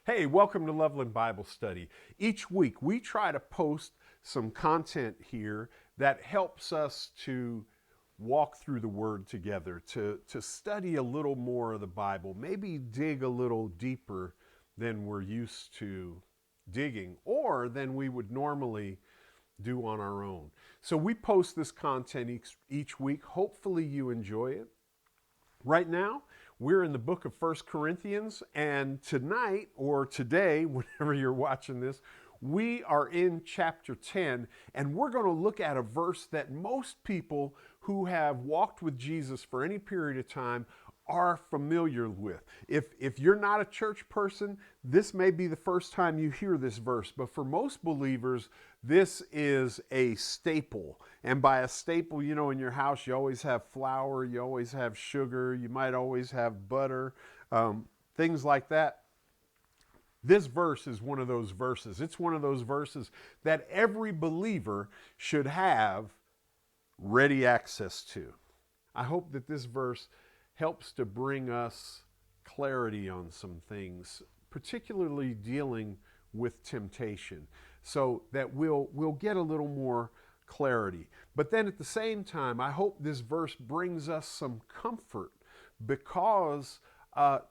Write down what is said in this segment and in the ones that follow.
Hey, welcome to Loveland Bible Study. Each week we try to post some content here that helps us to walk through the Word together, to study a little more of the Bible, maybe dig a little deeper than we're used to digging or than we would normally do on our own. So we post this content each week. Hopefully you enjoy it. Right now, we're in the book of First Corinthians, and tonight or today, whenever you're watching this, we are in chapter 10, and we're going to look at a verse that most people who have walked with Jesus for any period of time are familiar with. If you're not a church person, this may be the first time you hear this verse, but for most believers, this is a staple. And by a staple, you know, in your house, you always have flour, you always have sugar, you might always have butter, things like that. This verse is one of those verses. It's one of those verses that every believer should have ready access to. I hope that this verse helps to bring us clarity on some things, particularly dealing with temptation, so that we'll get a little more clarity. But then at the same time, I hope this verse brings us some comfort, because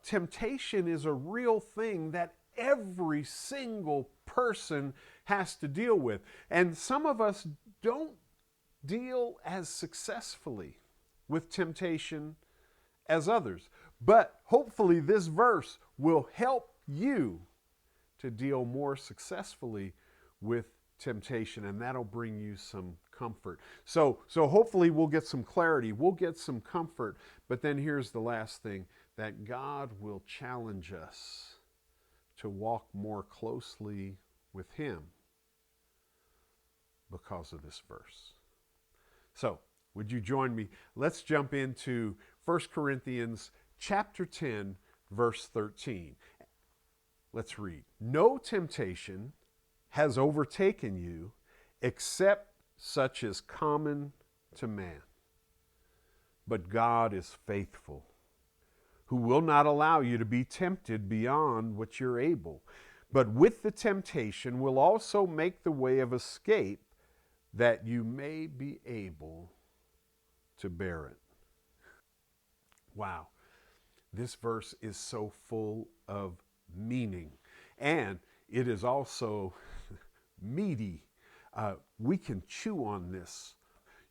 temptation is a real thing that every single person has to deal with. And some of us don't deal as successfully with temptation as others. But hopefully this verse will help you to deal more successfully with temptation, and that'll bring you some comfort. So hopefully we'll get some clarity, we'll get some comfort, but then here's the last thing, that God will challenge us to walk more closely with Him because of this verse. So, would you join me? Let's jump into 1 Corinthians chapter 10, verse 13. Let's read. No temptation has overtaken you except such as common to man. But God is faithful, who will not allow you to be tempted beyond what you're able, but with the temptation will also make the way of escape, that you may be able to bear it. Wow, this verse is so full of meaning, and it is also meaty. We can chew on this.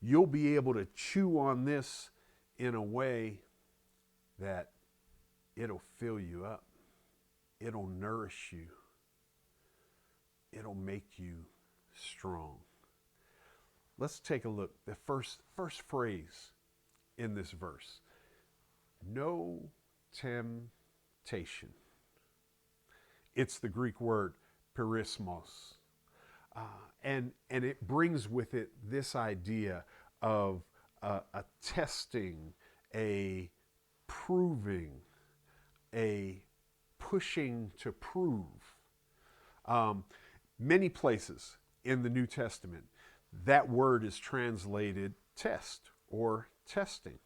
You'll be able to chew on this in a way that it'll fill you up. It'll nourish you. It'll make you strong. Let's take a look. The first phrase in this verse. No temptation. It's the Greek word perismos. And it brings with it this idea of a testing, a proving, a pushing to prove. Many places in the New Testament, that word is translated test or testing.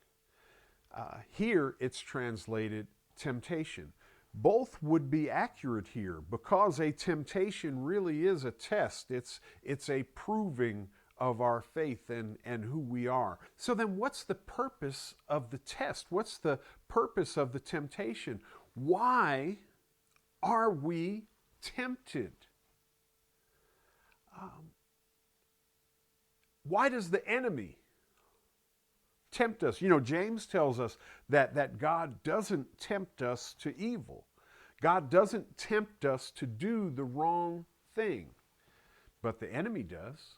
Here it's translated temptation. Both would be accurate here, because a temptation really is a test. It's a proving of our faith and who we are. So then what's the purpose of the test? What's the purpose of the temptation? Why are we tempted? Why does the enemy tempt us? You know, James tells us that God doesn't tempt us to evil. God doesn't tempt us to do the wrong thing, but the enemy does.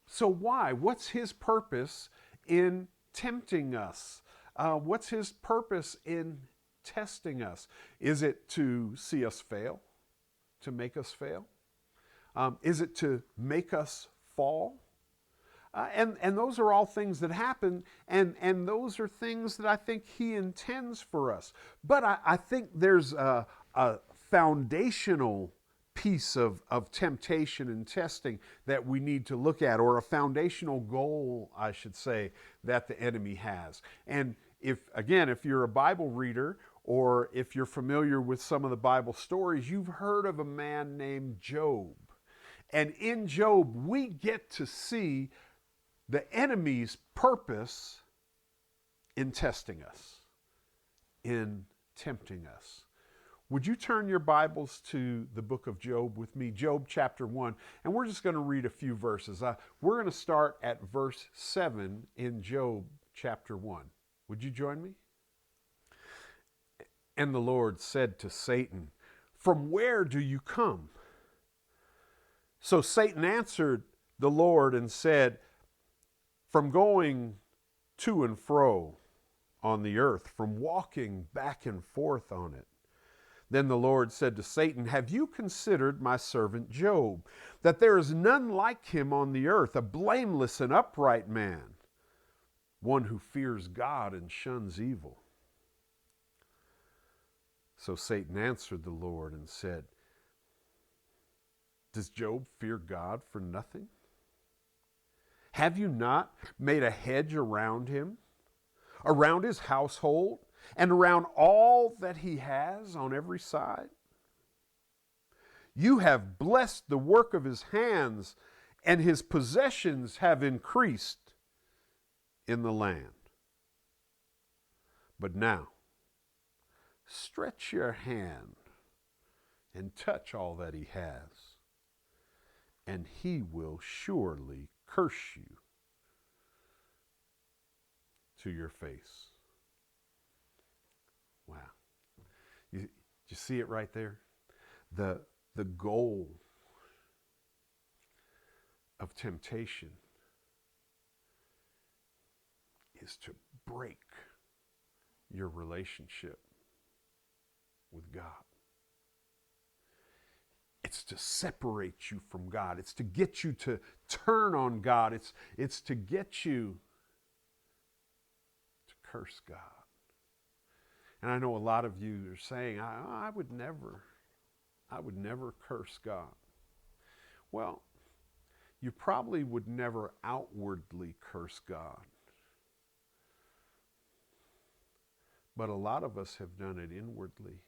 So why? What's his purpose in tempting us? What's his purpose in testing us? Is it to see us fail? To make us fail? Is it to make us fall? And those are all things that happen, and those are things that I think he intends for us. But I think there's a foundational piece of temptation and testing that we need to look at, or a foundational goal, I should say, that the enemy has. And if you're a Bible reader, or if you're familiar with some of the Bible stories, you've heard of a man named Job. And in Job, we get to see the enemy's purpose in testing us, in tempting us. Would you turn your Bibles to the book of Job with me, Job chapter 1, and we're just going to read a few verses. We're going to start at verse 7 in Job chapter 1. Would you join me? And the Lord said to Satan, "From where do you come?" So Satan answered the Lord and said, "From going to and fro on the earth, from walking back and forth on it." Then the Lord said to Satan, "Have you considered my servant Job, that there is none like him on the earth, a blameless and upright man, one who fears God and shuns evil?" So Satan answered the Lord and said, "Does Job fear God for nothing? Have you not made a hedge around him, around his household, and around all that he has on every side? You have blessed the work of his hands, and his possessions have increased in the land. But now, stretch your hand and touch all that he has, and he will surely curse you to your face." Wow. You see it right there? The goal of temptation is to break your relationship with God. It's to separate you from God. It's to get you to turn on God. It's to get you to curse God. And I know a lot of you are saying, I would never curse God. Well, you probably would never outwardly curse God. But a lot of us have done it inwardly.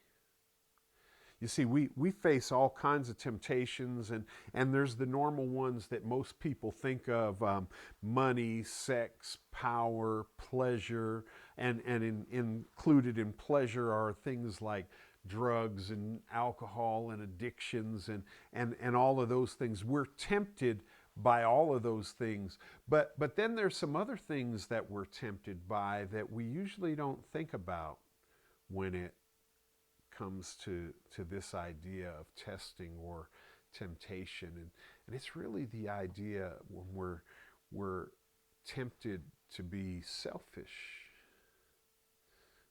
You see, we face all kinds of temptations, and there's the normal ones that most people think of, money, sex, power, pleasure, and included in pleasure are things like drugs and alcohol and addictions and all of those things. We're tempted by all of those things. But then there's some other things that we're tempted by that we usually don't think about when it comes to this idea of testing or temptation. And it's really the idea when we're tempted to be selfish.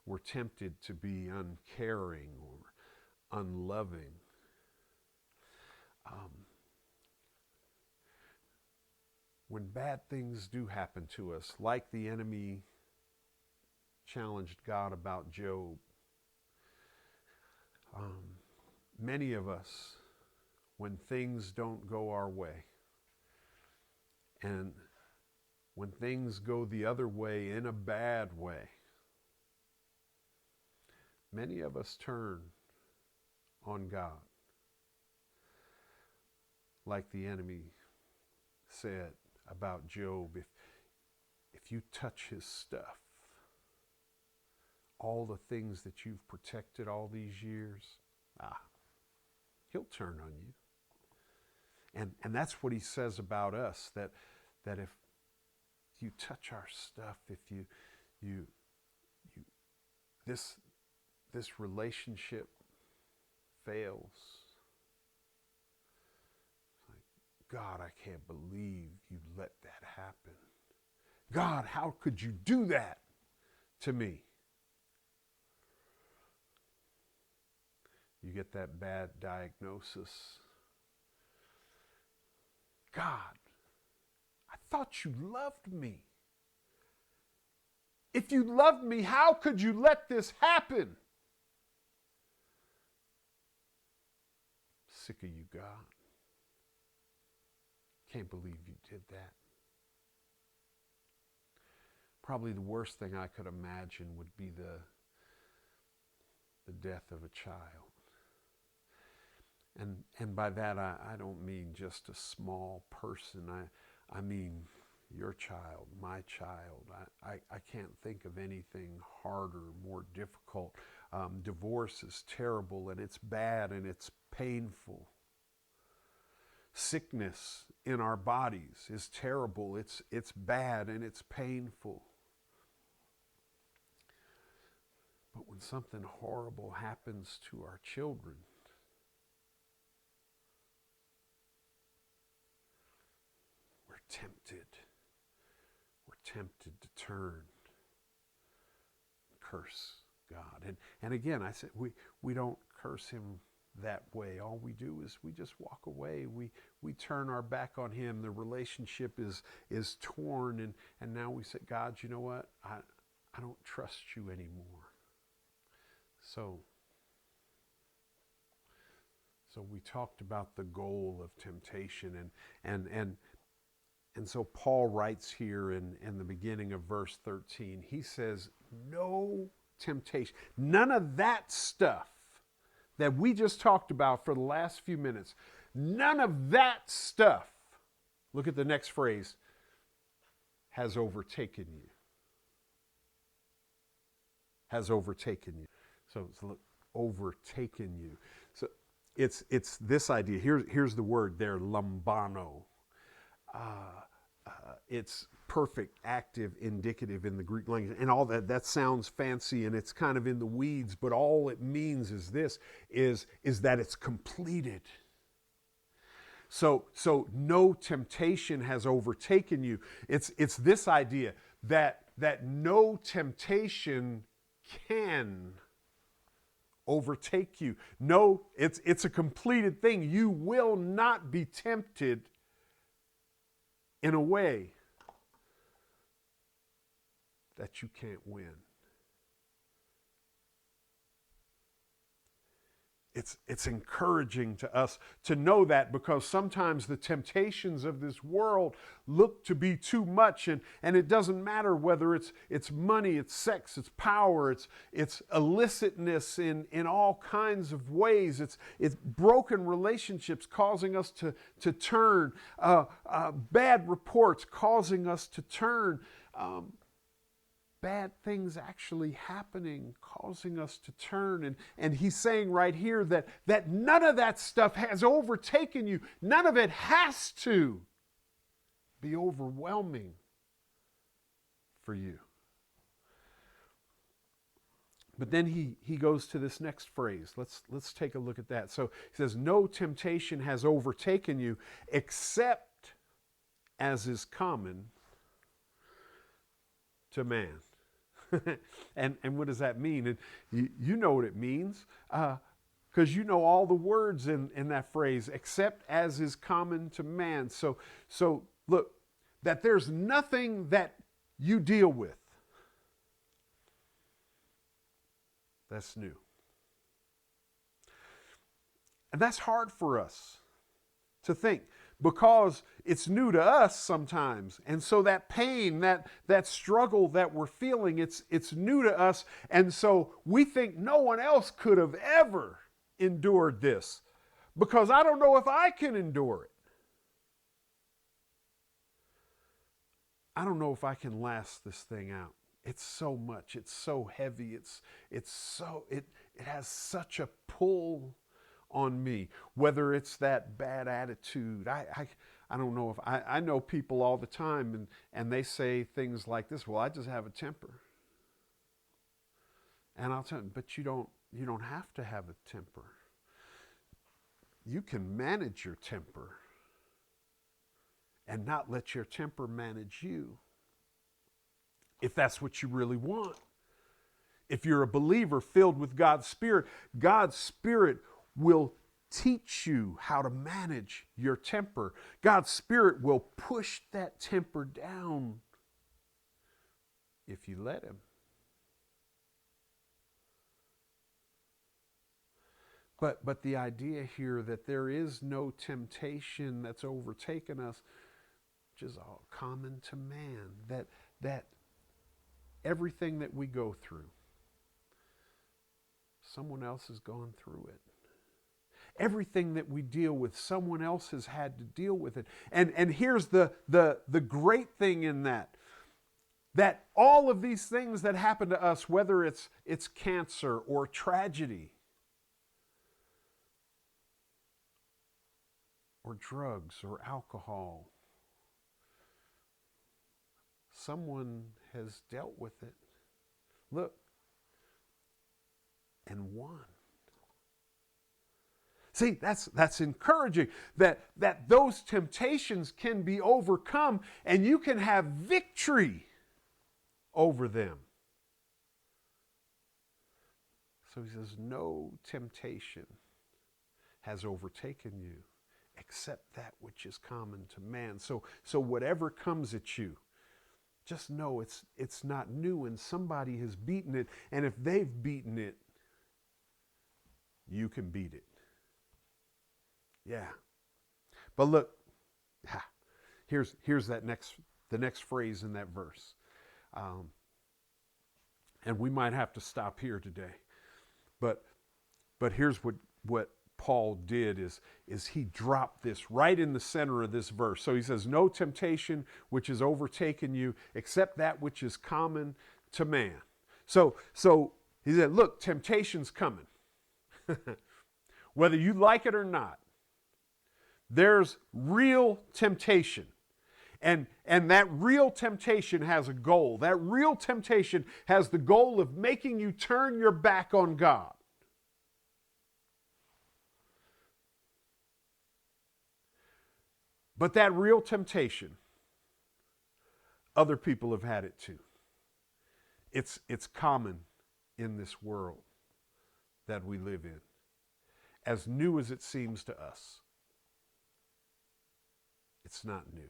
We're tempted to be uncaring or unloving. When bad things do happen to us, like the enemy challenged God about Job, many of us, when things don't go our way, and when things go the other way in a bad way, many of us turn on God. Like the enemy said about Job, if you touch his stuff, all the things that you've protected all these years, he'll turn on you. And that's what he says about us, that if you touch our stuff, if you this relationship fails, God, I can't believe you let that happen. God, how could you do that to me? You get that bad diagnosis. God, I thought you loved me. If you loved me, how could you let this happen? Sick of you, God. Can't believe you did that. Probably the worst thing I could imagine would be the death of a child. And by that, I don't mean just a small person. I mean your child, my child. I can't think of anything harder, more difficult. Divorce is terrible, and it's bad, and it's painful. Sickness in our bodies is terrible. It's bad, and it's painful. But when something horrible happens to our children, we're tempted. We're tempted to turn, curse God. And again, I said, we don't curse him that way. All we do is we just walk away. We turn our back on him. The relationship is torn, and now we say, God, you know what? I don't trust you anymore. So we talked about the goal of temptation, and so Paul writes here in the beginning of verse 13, he says, no temptation, none of that stuff that we just talked about for the last few minutes, none of that stuff, look at the next phrase, has overtaken you. Has overtaken you. So look, overtaken you. So it's this idea. Here's the word there, lambano. It's perfect, active, indicative in the Greek language, and all that sounds fancy, and it's kind of in the weeds, but all it means is this, is that it's completed. So no temptation has overtaken you. It's this idea that no temptation can overtake you. No, it's a completed thing. You will not be tempted in a way that you can't win. It's encouraging to us to know that, because sometimes the temptations of this world look to be too much, and it doesn't matter whether it's money, it's sex, it's power, it's illicitness in all kinds of ways. It's broken relationships causing us to turn, bad reports causing us to turn, bad things actually happening, causing us to turn. And he's saying right here that none of that stuff has overtaken you. None of it has to be overwhelming for you. But then he goes to this next phrase. Let's take a look at that. So he says, no temptation has overtaken you except as is common to man. and what does that mean? And you know what it means, because you know all the words in that phrase, except as is common to man. So look, that there's nothing that you deal with that's new. And that's hard for us to think, because it's new to us sometimes. And so that pain, that struggle that we're feeling, it's new to us. And so we think no one else could have ever endured this, because I don't know if I can endure it. I don't know if I can last this thing out. It's so much. It's so heavy. It has such a pull on me, whether it's that bad attitude. I don't know if I know people all the time, and they say things like this, well, I just have a temper. And I'll tell them, but you don't have to have a temper. You can manage your temper and not let your temper manage you, if that's what you really want. If you're a believer filled with God's Spirit will teach you how to manage your temper. God's Spirit will push that temper down if you let him. But the idea here that there is no temptation that's overtaken us, which is all common to man, that everything that we go through, someone else has gone through it. Everything that we deal with, someone else has had to deal with it. And here's the great thing in that all of these things that happen to us, whether it's cancer or tragedy or drugs or alcohol, someone has dealt with it. Look, and won. See, that's encouraging, that those temptations can be overcome and you can have victory over them. So he says, no temptation has overtaken you except that which is common to man. So whatever comes at you, just know it's not new and somebody has beaten it. And if they've beaten it, you can beat it. Yeah. But look, here's the next phrase in that verse. And we might have to stop here today. But here's what Paul did is he dropped this right in the center of this verse. So he says, no temptation which has overtaken you except that which is common to man. So he said, look, temptation's coming. Whether you like it or not, there's real temptation. And that real temptation has a goal. That real temptation has the goal of making you turn your back on God. But that real temptation, other people have had it too. It's common in this world that we live in. As new as it seems to us, it's not new.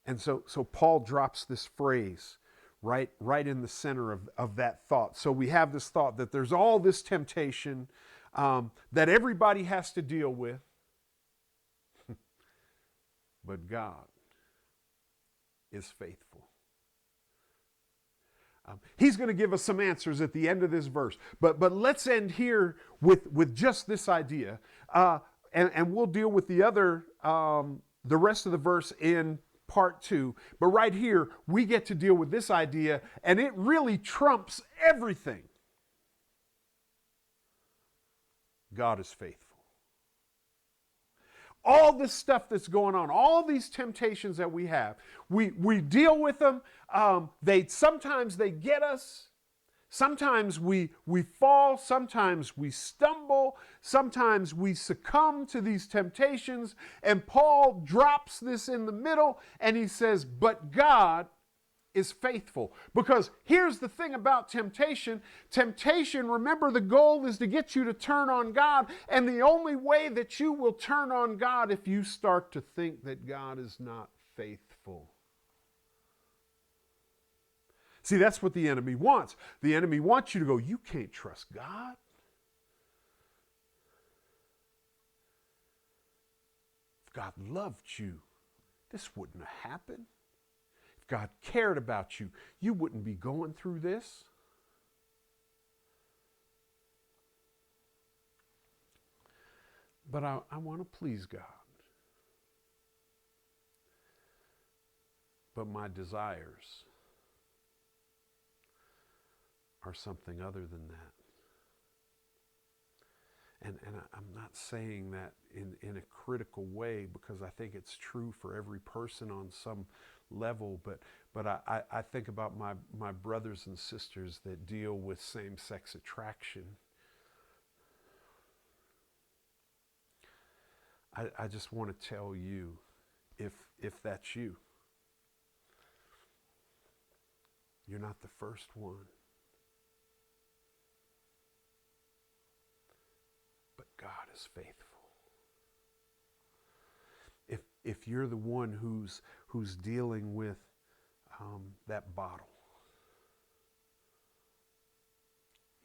And so Paul drops this phrase right in the center of that thought. So we have this thought that there's all this temptation that everybody has to deal with. But God is faithful. He's going to give us some answers at the end of this verse. But let's end here with just this idea. And we'll deal with the rest of the verse in part 2. But right here, we get to deal with this idea, and it really trumps everything. God is faithful. All this stuff that's going on, all these temptations that we have, we deal with them. Sometimes they get us. Sometimes we fall. Sometimes we stumble. Sometimes we succumb to these temptations. And Paul drops this in the middle and he says, but God is faithful. Because here's the thing about temptation. Temptation, remember, the goal is to get you to turn on God. And the only way that you will turn on God if you start to think that God is not faithful. See, that's what the enemy wants. The enemy wants you to go, you can't trust God. If God loved you, this wouldn't have happened. If God cared about you, you wouldn't be going through this. But I want to please God. But my desires are something other than that. And I'm not saying that in a critical way, because I think it's true for every person on some level, but I think about my brothers and sisters that deal with same-sex attraction. I just want to tell you, if that's you, you're not the first one. But God is faithful. If you're the one who's dealing with that bottle,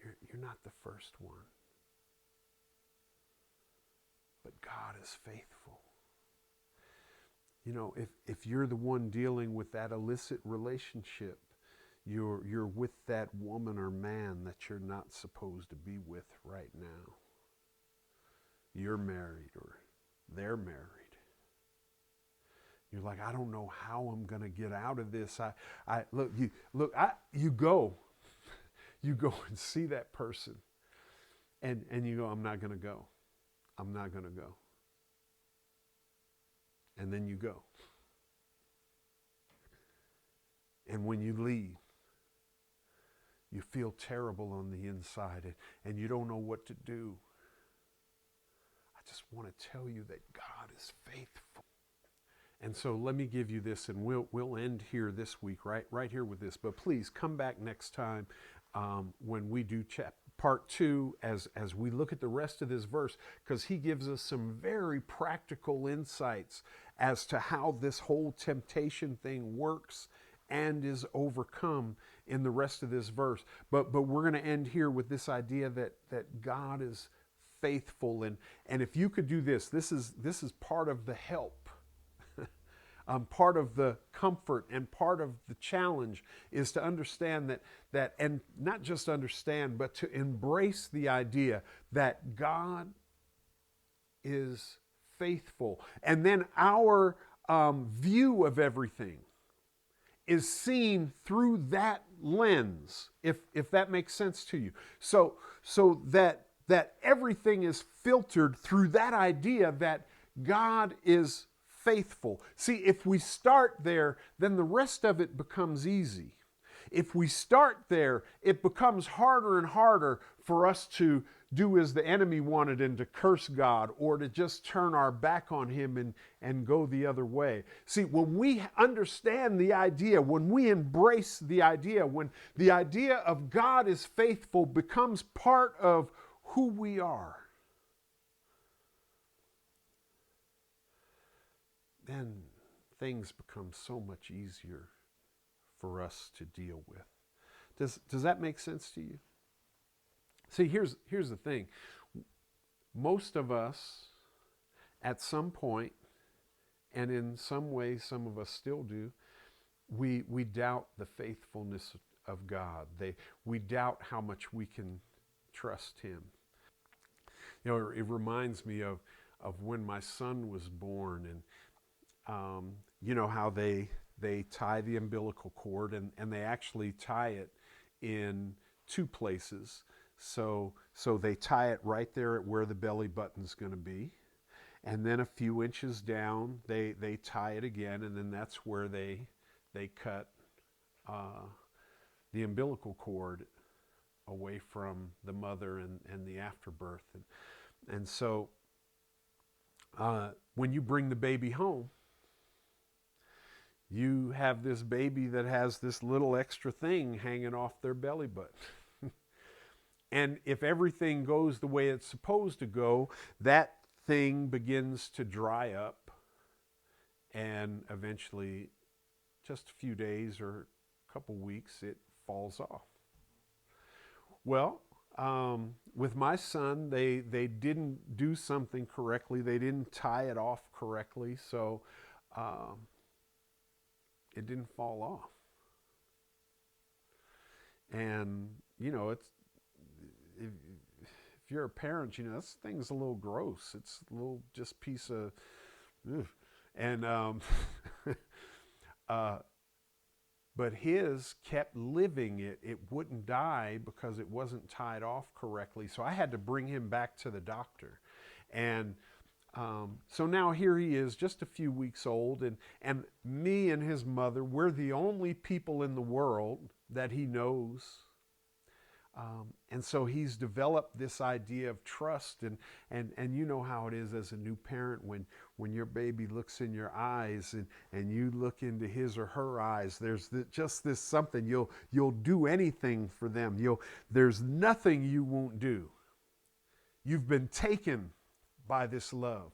you're not the first one. But God is faithful. You know, if you're the one dealing with that illicit relationship, You're with that woman or man that you're not supposed to be with right now. You're married or they're married. You're like, I don't know how I'm going to get out of this. You go and see that person, and you go, I'm not going to go. I'm not going to go. And then you go. And when you leave, you feel terrible on the inside, and you don't know what to do. I just want to tell you that God is faithful. And so let me give you this, and we'll end here this week, right here with this. But please come back next time when we do part 2 as we look at the rest of this verse, because he gives us some very practical insights as to how this whole temptation thing works and is overcome in the rest of this verse. But we're going to end here with this idea that God is faithful, and if you could do this is part of the help. Part of the comfort and part of the challenge is to understand that, and not just understand, but to embrace the idea that God is faithful. And then our view of everything is seen through that lens, if that makes sense to you. So that everything is filtered through that idea that God is faithful. See, if we start there, then the rest of it becomes easy. If we start there, it becomes harder and harder for us to do as the enemy wanted and to curse God or to just turn our back on him and go the other way. See, when we understand the idea, when we embrace the idea, when the idea of God is faithful becomes part of who we are, then things become so much easier for us to deal with. Does that make sense to you? See, here's the thing. Most of us, at some point, and in some ways some of us still do, we doubt the faithfulness of God. We doubt how much we can trust him. You know, it reminds me of when my son was born, and you know how they tie the umbilical cord, and they actually tie it in 2 places. So they tie it right there at where the belly button's going to be. And then a few inches down, they tie it again, and then that's where they cut the umbilical cord away from the mother and the afterbirth. And so when you bring the baby home, you have this baby that has this little extra thing hanging off their belly button. And if everything goes the way it's supposed to go, that thing begins to dry up, and eventually, just a few days or a couple weeks, it falls off. Well, with my son, they didn't do something correctly. They didn't tie it off correctly, so it didn't fall off. And, you know, if you're a parent, you know, this thing's a little gross. It's a little just piece of, ugh. And, but his kept living. It wouldn't die because it wasn't tied off correctly. So I had to bring him back to the doctor. And so now here he is, just a few weeks old, and me and his mother, we're the only people in the world that he knows. And so he's developed this idea of trust, and you know how it is as a new parent when your baby looks in your eyes and you look into his or her eyes. There's just this something, you'll do anything for them. There's nothing you won't do. You've been taken by this love.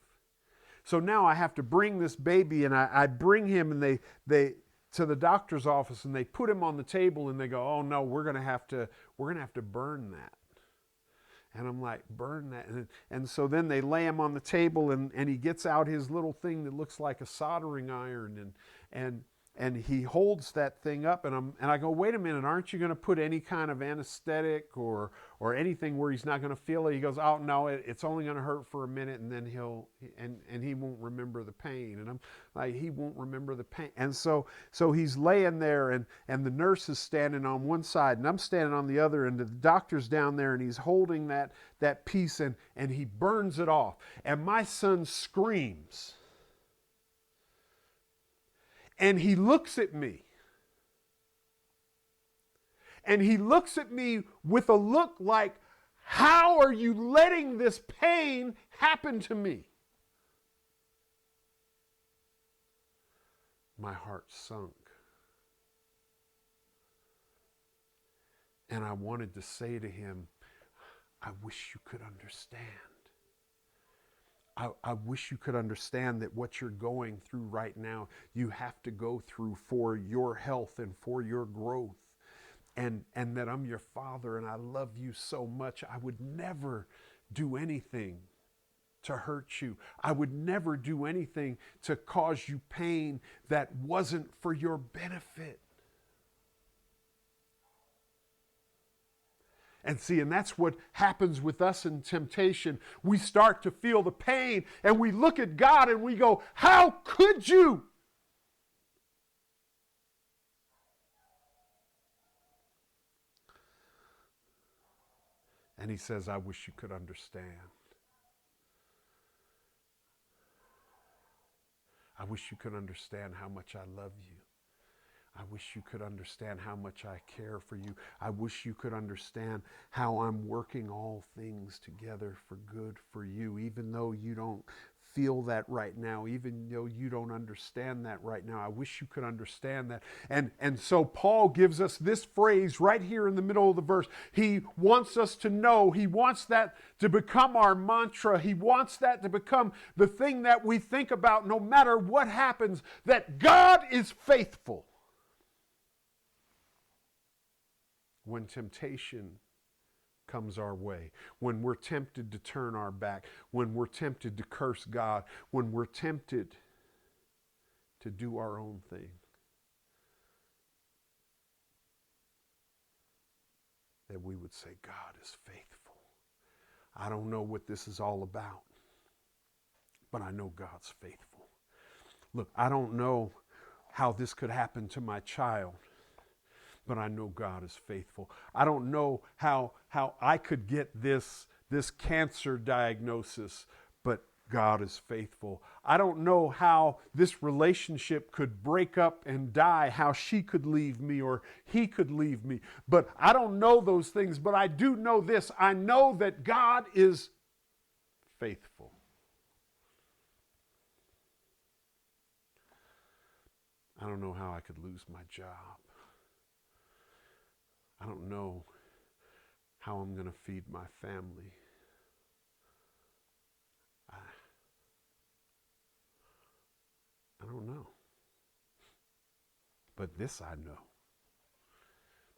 So now I have to bring this baby, and I bring him, and they to the doctor's office, and they put him on the table, and they go, oh no, we're gonna have to burn that. And I'm like, burn that? And so then they lay him on the table, and he gets out his little thing that looks like a soldering iron, and and he holds that thing up, and I go, wait a minute, aren't you going to put any kind of anesthetic or anything where he's not going to feel it? He goes, oh no, it's only going to hurt for a minute, and then he won't remember the pain. And I'm like, he won't remember the pain. And so he's laying there, and the nurse is standing on one side, and I'm standing on the other, and the doctor's down there, and he's holding that piece, and he burns it off. And my son screams. And he looks at me. And he looks at me with a look like, how are you letting this pain happen to me? My heart sunk. And I wanted to say to him, I wish you could understand. I wish you could understand that what you're going through right now, you have to go through for your health and for your growth. And that I'm your father and I love you so much. I would never do anything to hurt you. I would never do anything to cause you pain that wasn't for your benefit. And see, and that's what happens with us in temptation. We start to feel the pain and we look at God and we go, how could you? And he says, I wish you could understand. I wish you could understand how much I love you. I wish you could understand how much I care for you. I wish you could understand how I'm working all things together for good for you, even though you don't feel that right now, even though you don't understand that right now. I wish you could understand that. And so Paul gives us this phrase right here in the middle of the verse. He wants us to know. He wants that to become our mantra. He wants that to become the thing that we think about no matter what happens, that God is faithful. When temptation comes our way, when we're tempted to turn our back, when we're tempted to curse God, when we're tempted to do our own thing, that we would say, God is faithful. I don't know what this is all about, but I know God's faithful. Look, I don't know how this could happen to my child, but I know God is faithful. I don't know how I could get this cancer diagnosis, but God is faithful. I don't know how this relationship could break up and die, how she could leave me or he could leave me. But I don't know those things, but I do know this. I know that God is faithful. I don't know how I could lose my job. I don't know how I'm going to feed my family. I don't know. But this I know.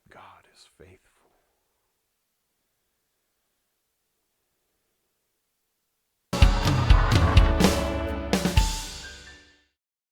God is faithful.